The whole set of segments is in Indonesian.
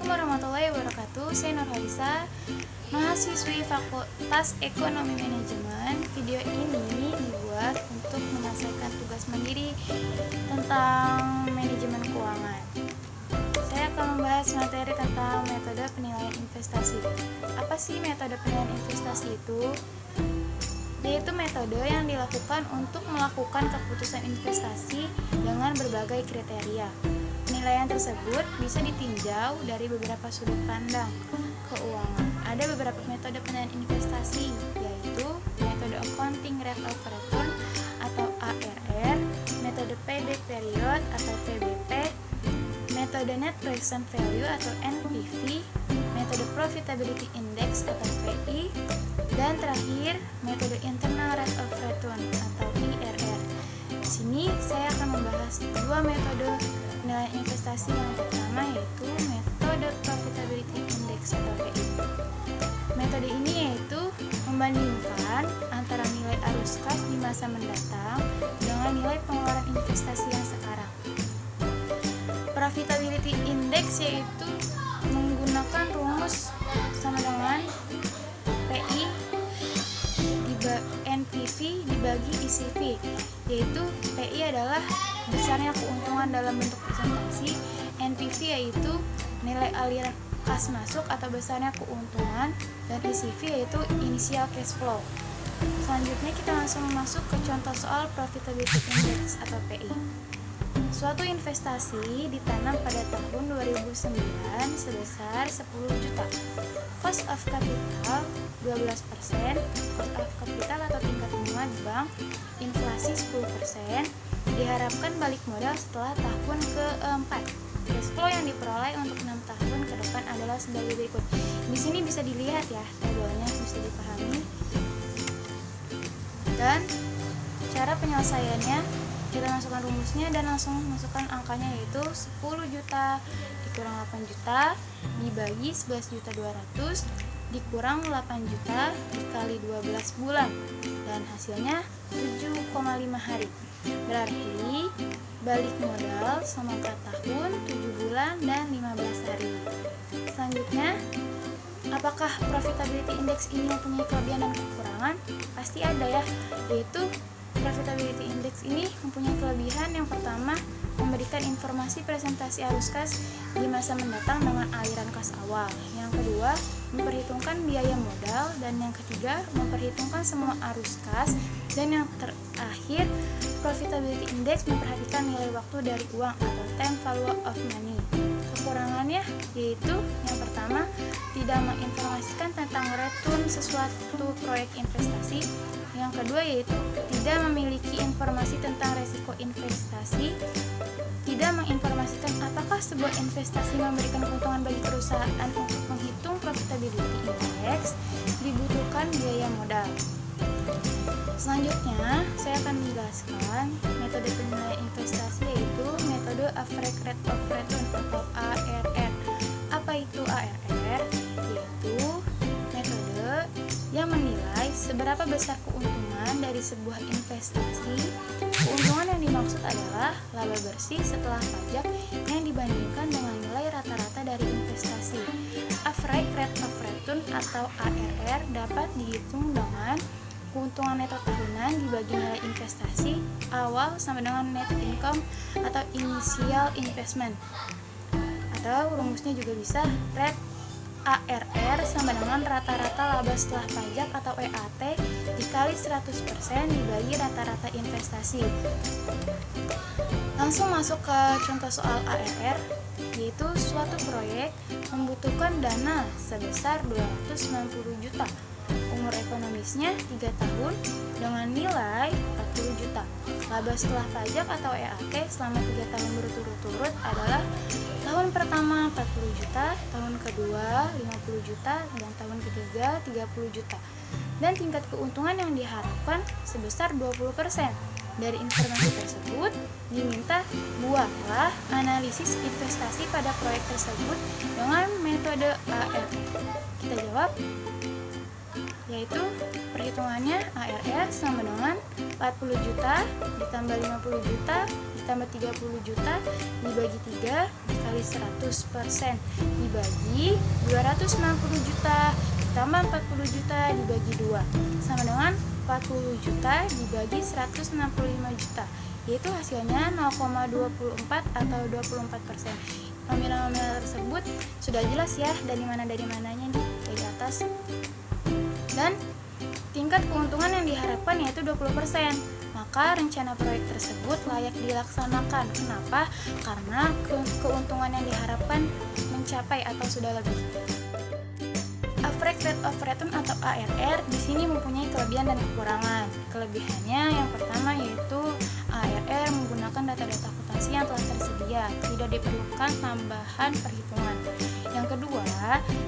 Assalamualaikum warahmatullahi wabarakatuh. Saya Nurhalisa, mahasiswi Fakultas Ekonomi Manajemen. Video ini dibuat untuk menyelesaikan tugas mandiri tentang manajemen keuangan. Saya akan membahas materi tentang metode penilaian investasi. Apa sih metode penilaian investasi itu? Yaitu metode yang dilakukan untuk melakukan keputusan investasi dengan berbagai kriteria. Penilaian tersebut bisa ditinjau dari beberapa sudut pandang keuangan. Ada beberapa metode penilaian investasi, yaitu metode Accounting Rate of Return atau ARR, metode payback period atau PBP, metode Net Present Value atau NPV, metode Profitability Index atau PI, dan terakhir metode Internal Rate of Return atau IRR. Di sini saya akan membahas dua metode penilaian investasi. Yang pertama yaitu metode Profitability Index atau PI. Metode ini yaitu membandingkan antara nilai arus kas di masa mendatang dengan nilai pengeluaran investasi yang sekarang. Profitability Index yaitu menggunakan rumus sama dengan PI NPV dibagi ICV, yaitu PI adalah besarnya keuntungan dalam bentuk presentasi, NPV yaitu nilai aliran kas masuk atau besarnya keuntungan, dan ICV yaitu initial cash flow. Selanjutnya kita langsung masuk ke contoh soal Profitability Index atau PI. Suatu investasi ditanam pada tahun 2009 sebesar 10 juta. Cost of capital 12%, cost of capital atau tingkat bunga di bank, inflasi 10%, diharapkan balik modal setelah tahun keempat. Cash flow yang diperoleh untuk 6 tahun ke depan adalah sebagai berikut. Di sini bisa dilihat ya, tabelnya bisa dipahami. Dan cara penyelesaiannya, kita masukkan rumusnya dan langsung masukkan angkanya, yaitu 10 juta dikurang 8 juta dibagi 11.200.000 dikurang 8 juta dikali 12 bulan, dan hasilnya 7,5 hari. Berarti balik modal selama 4 tahun, 7 bulan, dan 15 hari. Selanjutnya, apakah Profitability Index ini mempunyai kelebihan dan kekurangan? Pasti ada ya, yaitu Profitability Index ini mempunyai kelebihan. Yang pertama, memberikan informasi presentasi arus kas di masa mendatang dengan aliran kas awal. Yang kedua, memperhitungkan biaya modal. Dan yang ketiga, memperhitungkan semua arus kas. Dan yang terakhir, Profitability Index memperhatikan nilai waktu dari uang atau time value of money. Kekurangannya yaitu yang pertama, tidak menginformasikan tentang return sesuatu proyek investasi. Yang kedua yaitu tidak memiliki informasi tentang resiko investasi, tidak menginformasikan apakah sebuah investasi memberikan keuntungan bagi perusahaan. Untuk menghitung Profitability Index dibutuhkan biaya modal. Selanjutnya, saya akan menjelaskan metode penilaian investasi, yaitu metode Average Rate of Return atau ARR. Apa itu ARR? Yaitu metode yang menilai seberapa besar keuntungan dari sebuah investasi. Keuntungan yang dimaksud adalah laba bersih setelah pajak yang dibandingkan dengan nilai rata-rata dari investasi. Average Rate of Return atau ARR dapat dihitung dengan keuntungan neto tahunan dibagi nilai investasi awal sama dengan net income atau initial investment. Atau rumusnya juga bisa rate ARR sama dengan rata-rata laba setelah pajak atau EAT dikali 100% dibagi rata-rata investasi. Langsung masuk ke contoh soal ARR, yaitu suatu proyek membutuhkan dana sebesar 290 juta. Umur ekonomisnya 3 tahun dengan nilai 40 juta. Laba setelah pajak atau EAT selama 3 tahun berturut-turut adalah tahun pertama 40 juta, tahun kedua 50 juta, dan tahun ketiga 30 juta. Dan tingkat keuntungan yang diharapkan sebesar 20%. Dari informasi tersebut diminta buatlah analisis investasi pada proyek tersebut dengan metode ARR. Kita jawab, yaitu perhitungannya ARR sama dengan 40 juta ditambah 50 juta ditambah 30 juta dibagi 3 kali 100% dibagi 290 juta ditambah 40 juta dibagi 2 sama dengan 40 juta dibagi 165 juta, yaitu hasilnya 0,24 atau 24%. Nominal-nominal tersebut sudah jelas ya dari mananya nih, dari atas. Dan tingkat keuntungan yang diharapkan yaitu 20%. Maka rencana proyek tersebut layak dilaksanakan. Kenapa? Karena keuntungan yang diharapkan mencapai atau sudah lebih. Average rate of return atau ARR di sini mempunyai kelebihan dan kekurangan. Kelebihannya yang pertama yaitu ARR menggunakan data-data akuntansi yang telah tersedia, tidak diperlukan tambahan perhitungan. Yang kedua,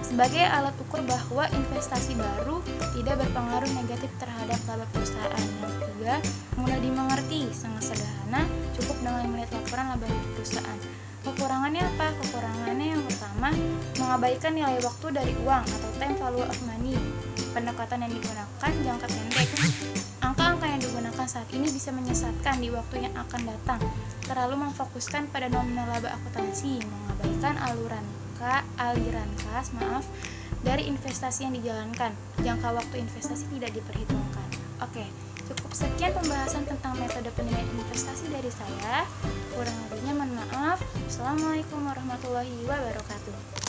sebagai alat ukur bahwa investasi baru tidak berpengaruh negatif terhadap laba perusahaan. Yang ketiga, mudah dimengerti, sangat sederhana, cukup dengan melihat laporan laba rugi perusahaan. Kekurangannya apa? Kekurangannya yang pertama, mengabaikan nilai waktu dari uang atau time value of money. Pendekatan yang digunakan jangka pendek. Angka-angka yang digunakan saat ini bisa menyesatkan di waktu yang akan datang. Terlalu memfokuskan pada nominal laba akuntansi, mengabaikan aliran kas dari investasi yang dijalankan. Jangka waktu investasi tidak diperhitungkan. Oke, cukup sekian pembahasan tentang metode penilaian investasi dari saya. Kurang lebihnya mohon maaf. Assalamualaikum warahmatullahi wabarakatuh.